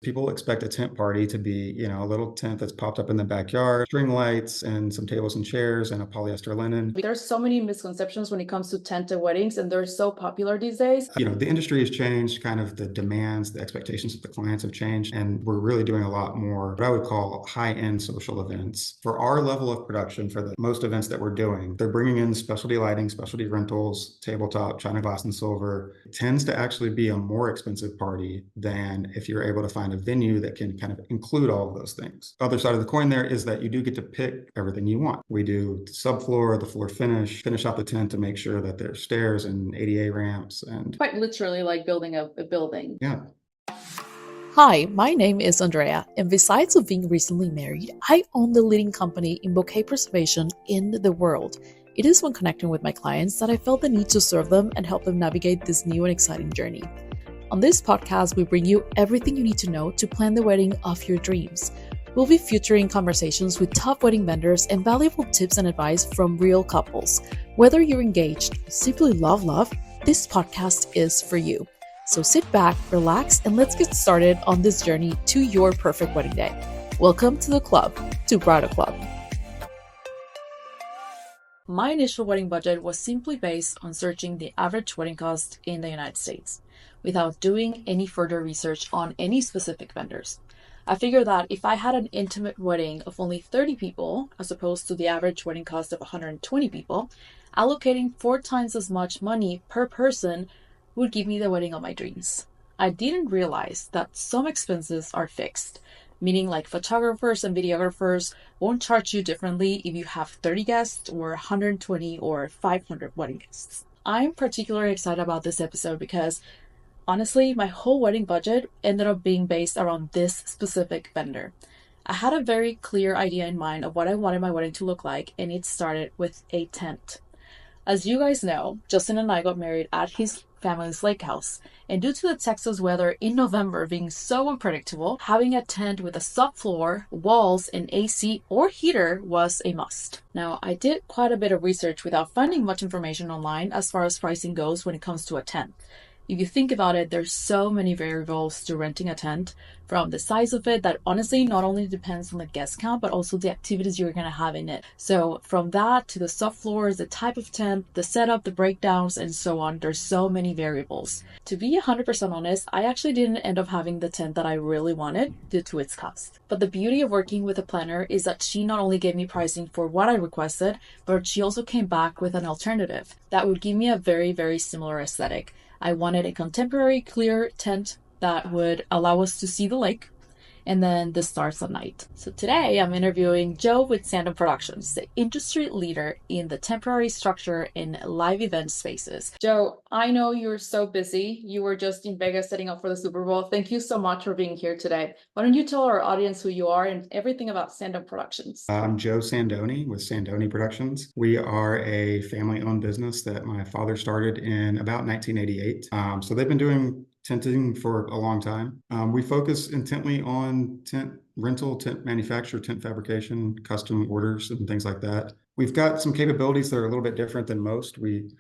People expect a tent party to be, a little tent that's popped up in the backyard, string lights and some tables and chairs and a polyester linen. There's so many misconceptions when it comes to tented weddings, and they're so popular these days. The industry has changed, kind of the demands, the expectations of the clients have changed, and we're really doing a lot more what I would call high-end social events. For our level of production, for the most events that we're doing, they're bringing in specialty lighting, specialty rentals, tabletop, china glass and silver. It tends to actually be a more expensive party than if you're able to find a venue that can kind of include all of those things. Other side of the coin there is that you do get to pick everything you want. We do the subfloor, the floor finish out the tent to make sure that there's stairs and ADA ramps and Quite literally like building a building. yeah. Hi, my name is Andrea, and besides of being recently married, I own the leading company in bouquet preservation in the world. It is when connecting with my clients that I felt the need to serve them and help them navigate this new and exciting journey. On this podcast, we bring you everything you need to know to plan the wedding of your dreams. We'll be featuring conversations with top wedding vendors and valuable tips and advice from real couples. Whether you're engaged or simply love, this podcast is for you. So sit back, relax, and let's get started on this journey to your perfect wedding day. Welcome to the club, to Bridal Club. My initial wedding budget was simply based on searching the average wedding cost in the United States, without doing any further research on any specific vendors. I figured that if I had an intimate wedding of only 30 people, as opposed to the average wedding cost of 120 people, allocating 4 times as much money per person would give me the wedding of my dreams. I didn't realize that some expenses are fixed, meaning like photographers and videographers won't charge you differently if you have 30 guests or 120 or 500 wedding guests. I'm particularly excited about this episode because honestly, my whole wedding budget ended up being based around this specific vendor. I had a very clear idea in mind of what I wanted my wedding to look like, and it started with a tent. As you guys know, Justin and I got married at his family's lake house, and due to the Texas weather in November being so unpredictable, having a tent with a subfloor, walls, and AC or heater was a must. Now, I did quite a bit of research without finding much information online as far as pricing goes when it comes to a tent. If you think about it, there's so many variables to renting a tent, from the size of it that honestly not only depends on the guest count, but also the activities you're going to have in it. So from that to the subfloors, the type of tent, the setup, the breakdowns, and so on, there's so many variables. To be 100% honest, I actually didn't end up having the tent that I really wanted due to its cost. But the beauty of working with a planner is that she not only gave me pricing for what I requested, but she also came back with an alternative that would give me a very, very similar aesthetic. I wanted a contemporary, clear tent that would allow us to see the lake and then the stars at night. So today I'm interviewing Joe with Sandone Productions, the industry leader in the temporary structure in live event spaces. Joe, I know you're so busy. You were just in Vegas setting up for the Super Bowl. Thank you so much for being here today. Why don't you tell our audience who you are and everything about Sandone Productions? I'm Joe Sandone with Sandone Productions. We are a family-owned business that my father started in about 1988. So they've been doing tenting for a long time. We focus intently on tent rental, tent manufacture, tent fabrication, custom orders, and things like that. We've got some capabilities that are a little bit different than most. We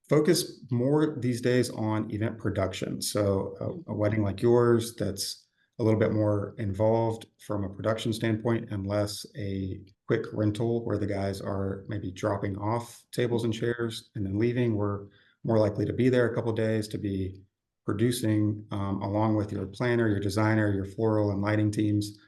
focus more these days on event production. So a wedding like yours that's a little bit more involved from a production standpoint and less a quick rental where the guys are maybe dropping off tables and chairs and then leaving. We're more likely to be there a couple of days, to be producing along with your planner, your designer, your floral and lighting teams.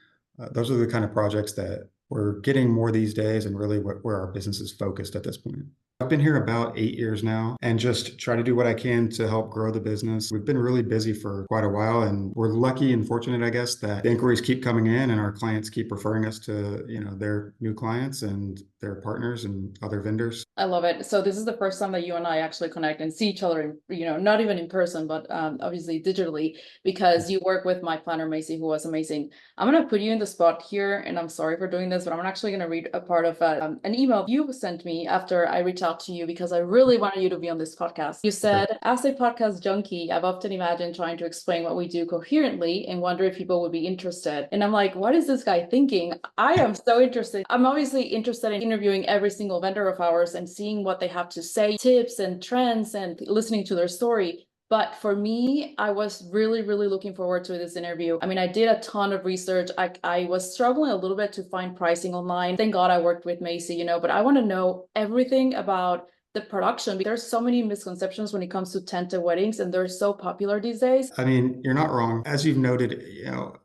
Those are the kind of projects that we're getting more these days and really where our business is focused at this point. I've been here about 8 years now and just try to do what I can to help grow the business. We've been really busy for quite a while, and we're lucky and fortunate, I guess, that the inquiries keep coming in and our clients keep referring us to, their new clients and their partners and other vendors. I love it. So this is the first time that you and I actually connect and see each other, not even in person, but obviously digitally, because you work with my planner, Macy, who was amazing. I'm going to put you in the spot here, and I'm sorry for doing this, but I'm actually going to read a part of an email you sent me after I reached out to you because I really wanted you to be on this podcast. You said, as a podcast junkie, I've often imagined trying to explain what we do coherently and wonder if people would be interested. And I'm like, what is this guy thinking? I am so interested. I'm obviously interested in interviewing every single vendor of ours and seeing what they have to say, tips and trends, and listening to their story. But for me, I was really, really looking forward to this interview. I mean, I did a ton of research. I was struggling a little bit to find pricing online. Thank God I worked with Macy, you know, but I want to know everything about the production. There's so many misconceptions when it comes to tented weddings, and they're so popular these days. I mean, you're not wrong. As you've noted,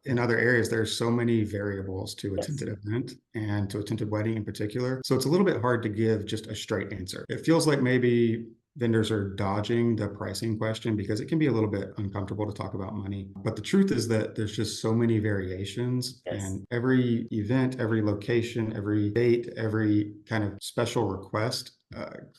in other areas, there's so many variables to a Yes. tented event and to a tented wedding in particular. So it's a little bit hard to give just a straight answer. It feels like maybe vendors are dodging the pricing question because it can be a little bit uncomfortable to talk about money. But the truth is that there's just so many variations, Yes. and every event, every location, every date, every kind of special request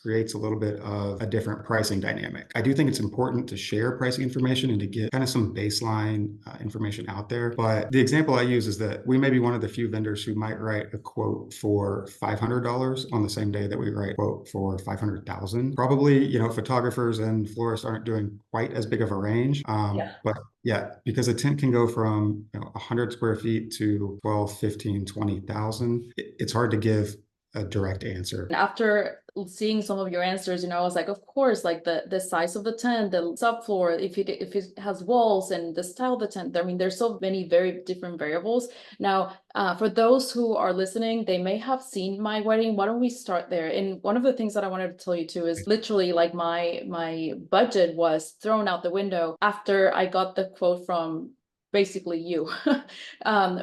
creates a little bit of a different pricing dynamic. I do think it's important to share pricing information and to get kind of some baseline information out there. But the example I use is that we may be one of the few vendors who might write a quote for $500 on the same day that we write a quote for $500,000. Probably, photographers and florists aren't doing quite as big of a range. But yeah, because a tent can go from 100 square feet to 12, 15, 20,000. It's hard to give a direct answer. After seeing some of your answers, I was like, of course, like the size of the tent, the subfloor, if it has walls, and the style of the tent. I mean, there's so many very different variables. Now, for those who are listening, they may have seen my wedding. Why don't we start there? And one of the things that I wanted to tell you too is literally like my budget was thrown out the window after I got the quote from basically you,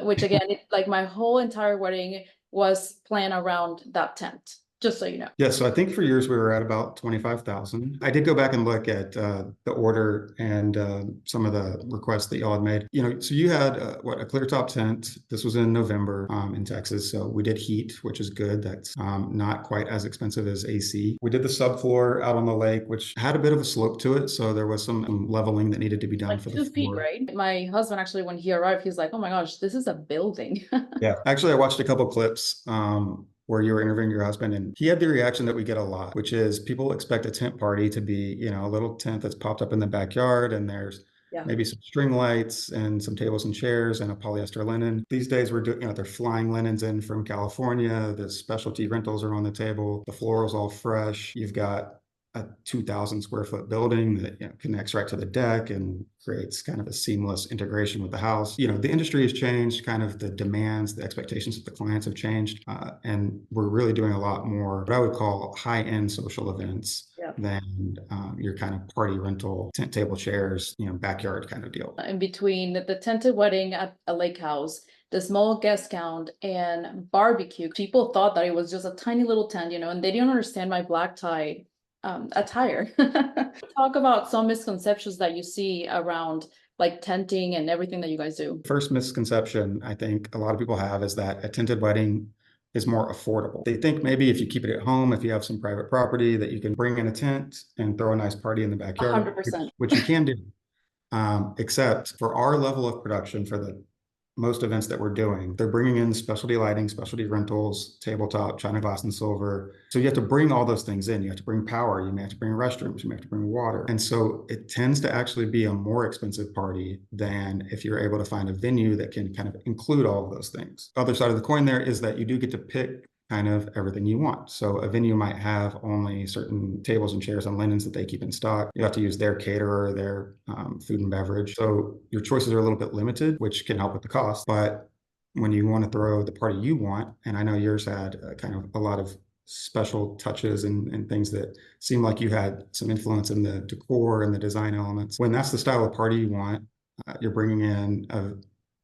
which again, like my whole entire wedding was planned around that tent, just so you know. Yeah, so I think for yours we were at about 25,000. I did go back and look at the order and some of the requests that y'all had made. So you had a clear top tent. This was in November in Texas. So we did heat, which is good. That's not quite as expensive as AC. We did the subfloor out on the lake, which had a bit of a slope to it. So there was some leveling that needed to be done like for the 2 feet, floor. right? My husband actually, when he arrived, he's like, "Oh my gosh, this is a building." Yeah, actually, I watched a couple clips where you were interviewing your husband, and he had the reaction that we get a lot, which is people expect a tent party to be, a little tent that's popped up in the backyard, and there's maybe some string lights and some tables and chairs and a polyester linen. These days we're doing, they're flying linens in from California. The specialty rentals are on the table. The floor is all fresh. You've got a 2,000 square foot building that connects right to the deck and creates kind of a seamless integration with the house. The industry has changed, kind of the demands, the expectations of the clients have changed, and we're really doing a lot more what I would call high-end social events than your kind of party rental, tent table chairs, backyard kind of deal. In between the tented wedding at a lake house, the small guest count, and barbecue, people thought that it was just a tiny little tent, and they didn't understand my black tie attire. Talk about some misconceptions that you see around like tenting and everything that you guys do. First misconception I think a lot of people have is that a tented wedding is more affordable. They think maybe if you keep it at home, if you have some private property, that you can bring in a tent and throw a nice party in the backyard, 100%. which you can do. Except for our level of production for the most events that we're doing, they're bringing in specialty lighting, specialty rentals, tabletop, china glass and silver. So you have to bring all those things in. You have to bring power, you may have to bring restrooms, you may have to bring water. And so it tends to actually be a more expensive party than if you're able to find a venue that can kind of include all of those things. Other side of the coin there is that you do get to pick kind of everything you want. So a venue might have only certain tables and chairs and linens that they keep in stock. You have to use their caterer, their food and beverage. So your choices are a little bit limited, which can help with the cost. But when you want to throw the party you want, and I know yours had kind of a lot of special touches and things that seem like you had some influence in the decor and the design elements. When that's the style of party you want, you're bringing in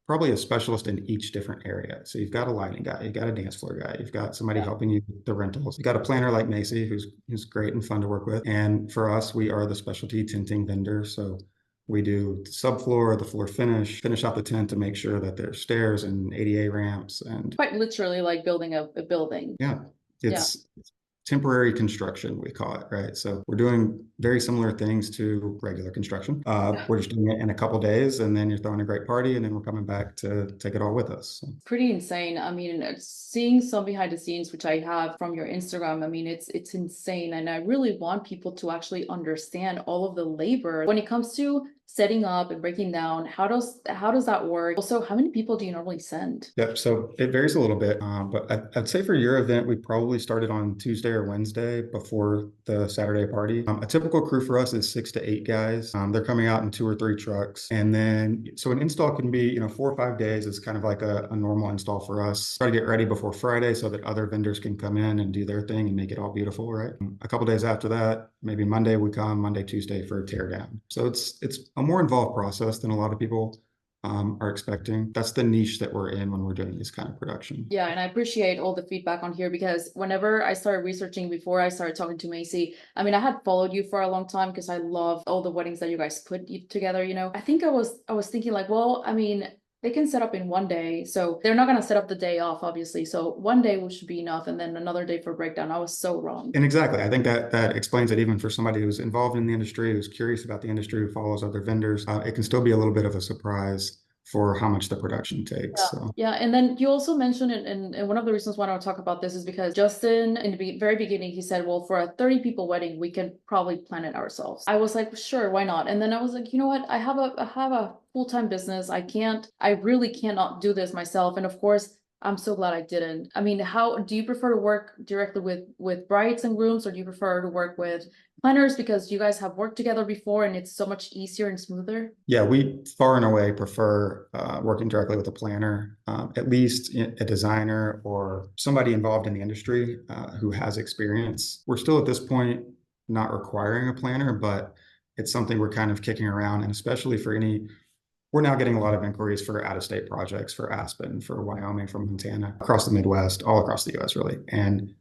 probably a specialist in each different area. So you've got a lighting guy, you've got a dance floor guy, you've got somebody helping you with the rentals. You've got a planner like Macy, who's great and fun to work with. And for us, we are the specialty tenting vendor. So we do the subfloor, the floor finish out the tent to make sure that there's stairs and ADA ramps, and quite literally like building a building. Yeah, it's temporary construction, we call it, right? So we're doing very similar things to regular construction. We're just doing it in a couple days, and then you're throwing a great party, and then we're coming back to take it all with us. So. Pretty insane. I mean, seeing some behind the scenes, which I have from your Instagram, I mean, it's insane. And I really want people to actually understand all of the labor when it comes to setting up and breaking down, how does that work? Also, how many people do you normally send? Yep. So it varies a little bit, but I'd say for your event, we probably started on Tuesday or Wednesday before the Saturday party. A typical crew for us is 6 to 8 guys. They're coming out in 2 or 3 trucks. And then, so an install can be, 4 or 5 days is kind of like a normal install for us. Try to get ready before Friday so that other vendors can come in and do their thing and make it all beautiful, right? A couple days after that, maybe Monday we come, Monday, Tuesday for a tear down. So it's a more involved process than a lot of people are expecting. That's the niche that we're in when we're doing this kind of production. Yeah, and I appreciate all the feedback on here, because whenever I started researching before I started talking to Macy, I mean, I had followed you for a long time because I love all the weddings that you guys put together, I think I was thinking like, well, I mean, they can set up in one day, so they're not going to set up the day off, obviously. So one day should be enough, and then another day for breakdown. I was so wrong. And exactly, I think that explains it even for somebody who's involved in the industry, who's curious about the industry, who follows other vendors. It can still be a little bit of a surprise for how much the production takes. Yeah, so. yeah. And then you also mentioned, and one of the reasons why I want to talk about this is because Justin, in the very beginning, he said, well, for a 30 people wedding, we can probably plan it ourselves. I was like, sure, why not? And then I was like, you know what? I have a full-time business. I really cannot do this myself. And of course, I'm so glad I didn't. I mean, how do you prefer to work directly with brides and grooms, or do you prefer to work with planners, because you guys have worked together before and it's so much easier and smoother? Yeah, we far and away prefer working directly with a planner, at least a designer or somebody involved in the industry who has experience. We're still at this point not requiring a planner, but it's something we're kind of kicking around, and especially for we're now getting a lot of inquiries for out-of-state projects, for Aspen, for Wyoming, for Montana, across the Midwest, all across the US, really. And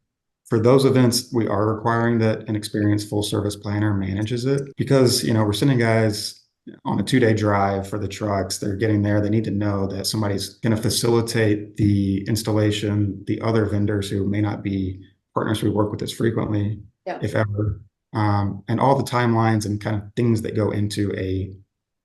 for those events, we are requiring that an experienced full-service planner manages it, because, we're sending guys on a 2-day drive for the trucks. They're getting there. They need to know that somebody's going to facilitate the installation, the other vendors who may not be partners we work with as frequently, if ever, and all the timelines and kind of things that go into a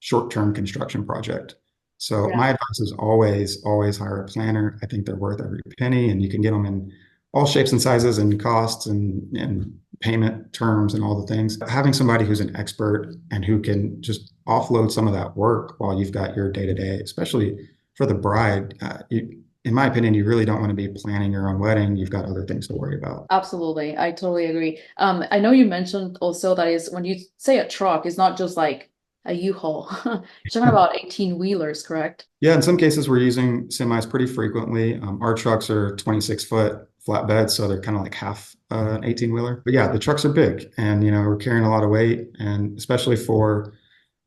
short-term construction project. So my advice is always hire a planner. I think they're worth every penny, and you can get them in all shapes and sizes and costs and payment terms and all the things. Having somebody who's an expert and who can just offload some of that work while you've got your day-to-day, especially for the bride, in my opinion, you really don't want to be planning your own wedding. You've got other things to worry about. Absolutely. I totally agree. I know you mentioned also that is when you say a truck, it's not just like a U-Haul. You're talking about 18-wheelers, correct? Yeah, in some cases we're using semis pretty frequently. Our trucks are 26-foot flatbeds, so they're kind of like half an 18-wheeler. But yeah, the trucks are big, and we're carrying a lot of weight, and especially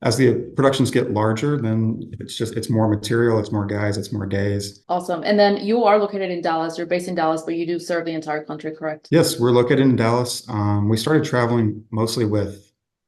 as the productions get larger, then it's more material, it's more guys, it's more days. Awesome. And then you are located in Dallas. You're based in Dallas, but you do serve the entire country, correct? Yes, we're located in Dallas. We started traveling mostly with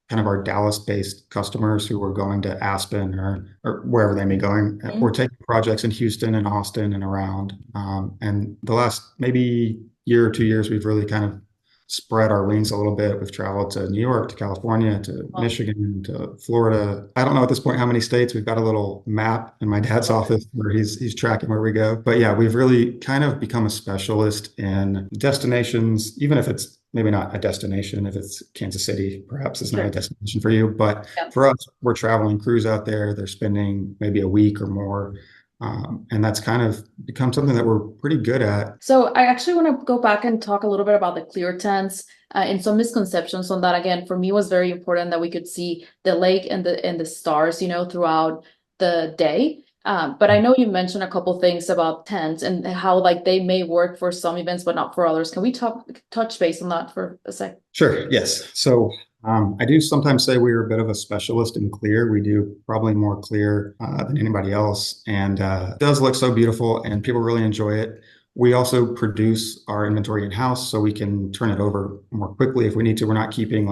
kind of our Dallas-based customers who were going to Aspen or wherever they may be going. Mm-hmm. We're taking projects in Houston and Austin and around. And the last maybe year or 2 years, we've really kind of spread our wings a little bit. We've traveled to New York, to California, to Michigan, to Florida. I don't know at this point how many states. We've got a little map in my dad's office where he's tracking where we go. But yeah, we've really kind of become a specialist in destinations, even if it's maybe not a destination. If it's Kansas City, perhaps it's not a destination for you. But for us, we're traveling crews out there. They're spending maybe a week or more. And that's kind of become something that we're pretty good at. So I actually want to go back and talk a little bit about the clear tents and some misconceptions on that. Again, for me, it was very important that we could see the lake and the stars, throughout the day. But I know you mentioned a couple things about tents and how they may work for some events, but not for others. Can we touch base on that for a sec? Sure. Yes. So I do sometimes say we're a bit of a specialist in clear. We do probably more clear than anybody else, and it does look so beautiful, and people really enjoy it. We also produce our inventory in-house, so we can turn it over more quickly if we need to. We're not keeping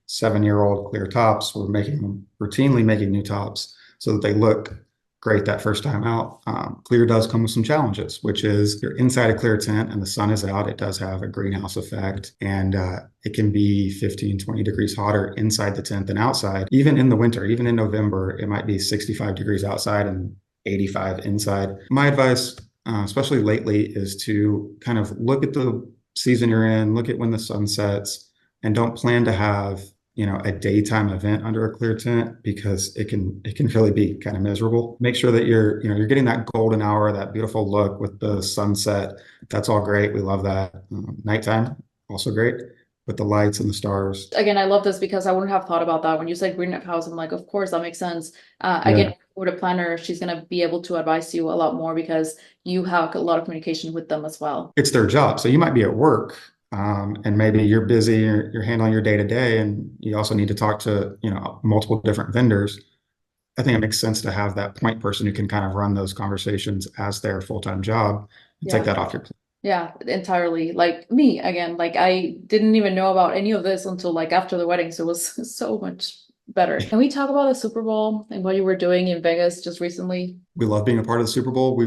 7-year-old clear tops. We're routinely making new tops so that they look great that first time out. Clear does come with some challenges, which is you're inside a clear tent and the sun is out. It does have a greenhouse effect, and it can be 15, 20 degrees hotter inside the tent than outside. Even in the winter, even in November, it might be 65 degrees outside and 85 inside. My advice, especially lately, is to kind of look at the season you're in, look at when the sun sets, and don't plan to have a daytime event under a clear tent, because it can really be kind of miserable. Make sure that you're getting that golden hour, that beautiful look with the sunset. That's all great. We love that. Nighttime, also great, with the lights and the stars. Again, I love this because I wouldn't have thought about that when you said greenhouse. I'm like, of course, that makes sense. Again, with a planner, she's going to be able to advise you a lot more because you have a lot of communication with them as well. It's their job. So you might be at work, and maybe you're busy, you're handling your day to day, and you also need to talk to, multiple different vendors. I think it makes sense to have that point person who can kind of run those conversations as their full-time job and take that off your plate. Yeah, entirely. Like me, again, like I didn't even know about any of this until like after the wedding. So it was so much better. Can we talk about the Super Bowl and what you were doing in Vegas just recently? We love being a part of the Super Bowl.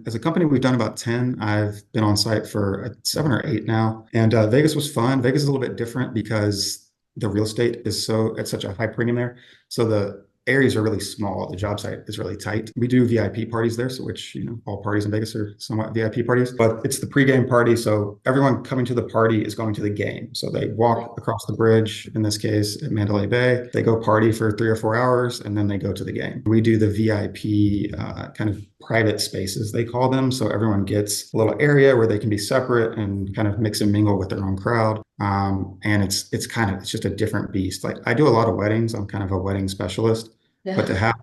As a company, we've done about 10. I've been on site for 7 or 8 now. And Vegas was fun. Vegas is a little bit different because the real estate is at such a high premium there. So the areas are really small. The job site is really tight. We do VIP parties there, so which, all parties in Vegas are somewhat VIP parties, but it's the pregame party. So everyone coming to the party is going to the game. So they walk across the bridge, in this case at Mandalay Bay. They go party for 3 or 4 hours, and then they go to the game. We do the VIP kind of private spaces, they call them. So everyone gets a little area where they can be separate and kind of mix and mingle with their own crowd. And it's just a different beast. Like, I do a lot of weddings. I'm kind of a wedding specialist. But to have,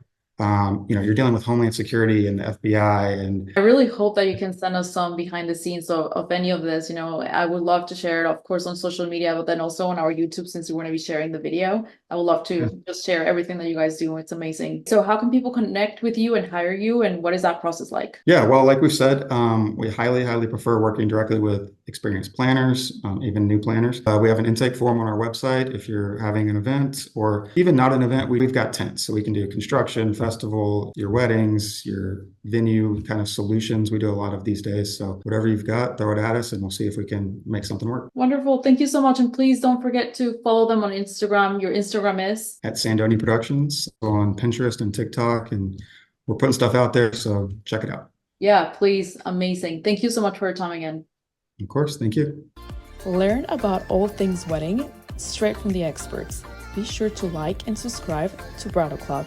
you're dealing with Homeland Security and the FBI, and I really hope that you can send us some behind the scenes of any of this. I would love to share it, of course, on social media, but then also on our YouTube, since we're going to be sharing the video. I would love to just share everything that you guys do. It's amazing. So how can people connect with you and hire you, and what is that process like? Yeah, well, like we've said, we highly, highly prefer working directly with experienced planners, even new planners. We have an intake form on our website if you're having an event, or even not an event. We've got tents, so we can do construction, festival, your weddings, your venue kind of solutions. We do a lot of these days. So whatever you've got, throw it at us and we'll see if we can make something work. Wonderful. Thank you so much. And please don't forget to follow them on Instagram. Your Instagram is? At Sandone Productions on Pinterest and TikTok. And we're putting stuff out there, so check it out. Yeah, please. Amazing. Thank you so much for your time again. Of course. Thank you. Learn about all things wedding straight from the experts. Be sure to like and subscribe to Bridal Club.